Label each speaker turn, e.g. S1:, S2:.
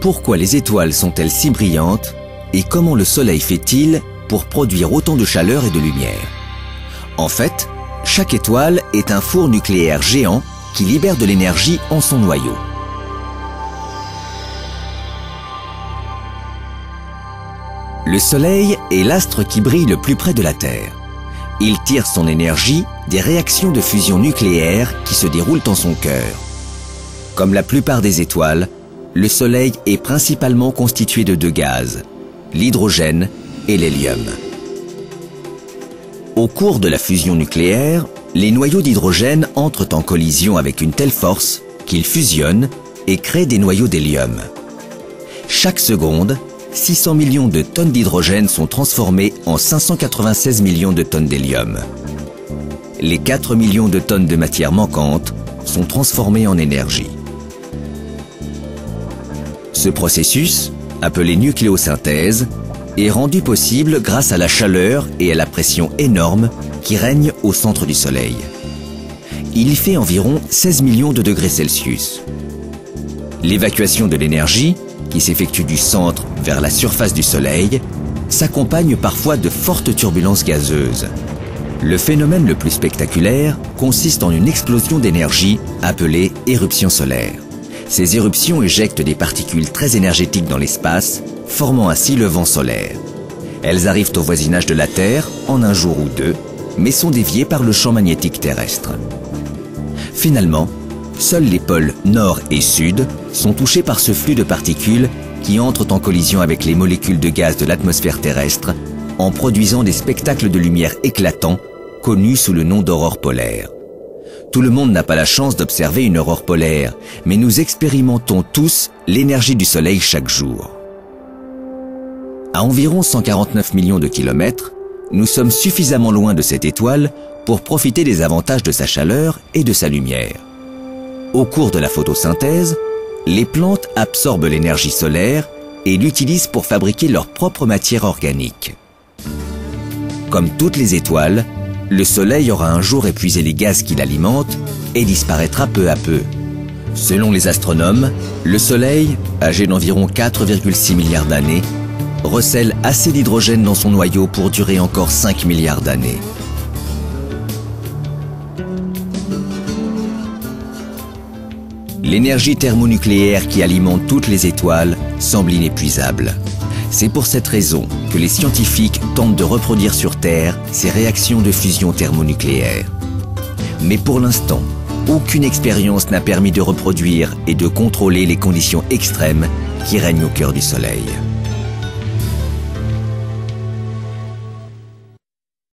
S1: Pourquoi les étoiles sont-elles si brillantes et comment le Soleil fait-il pour produire autant de chaleur et de lumière? En fait, chaque étoile est un four nucléaire géant qui libère de l'énergie en son noyau. Le Soleil est l'astre qui brille le plus près de la Terre. Il tire son énergie des réactions de fusion nucléaire qui se déroulent en son cœur. Comme la plupart des étoiles, le Soleil est principalement constitué de deux gaz, l'hydrogène et l'hélium. Au cours de la fusion nucléaire, les noyaux d'hydrogène entrent en collision avec une telle force qu'ils fusionnent et créent des noyaux d'hélium. Chaque seconde, 600 millions de tonnes d'hydrogène sont transformées en 596 millions de tonnes d'hélium. Les 4 millions de tonnes de matière manquante sont transformées en énergie. Ce processus, appelé nucléosynthèse, est rendu possible grâce à la chaleur et à la pression énorme qui règnent au centre du Soleil. Il y fait environ 16 millions de degrés Celsius. L'évacuation de l'énergie, qui s'effectue du centre vers la surface du Soleil, s'accompagne parfois de fortes turbulences gazeuses. Le phénomène le plus spectaculaire consiste en une explosion d'énergie appelée éruption solaire. Ces éruptions éjectent des particules très énergétiques dans l'espace, formant ainsi le vent solaire. Elles arrivent au voisinage de la Terre en un jour ou deux, mais sont déviées par le champ magnétique terrestre. Finalement, seuls les pôles nord et sud sont touchés par ce flux de particules qui entrent en collision avec les molécules de gaz de l'atmosphère terrestre en produisant des spectacles de lumière éclatants connus sous le nom d'aurore polaire. Tout le monde n'a pas la chance d'observer une aurore polaire, mais nous expérimentons tous l'énergie du Soleil chaque jour. À environ 149 millions de kilomètres, nous sommes suffisamment loin de cette étoile pour profiter des avantages de sa chaleur et de sa lumière. Au cours de la photosynthèse, les plantes absorbent l'énergie solaire et l'utilisent pour fabriquer leur propre matière organique. Comme toutes les étoiles, le Soleil aura un jour épuisé les gaz qui l'alimentent et disparaîtra peu à peu. Selon les astronomes, le Soleil, âgé d'environ 4,6 milliards d'années, recèle assez d'hydrogène dans son noyau pour durer encore 5 milliards d'années. L'énergie thermonucléaire qui alimente toutes les étoiles semble inépuisable. C'est pour cette raison que les scientifiques tentent de reproduire sur Terre ces réactions de fusion thermonucléaire. Mais pour l'instant, aucune expérience n'a permis de reproduire et de contrôler les conditions extrêmes qui règnent au cœur du Soleil.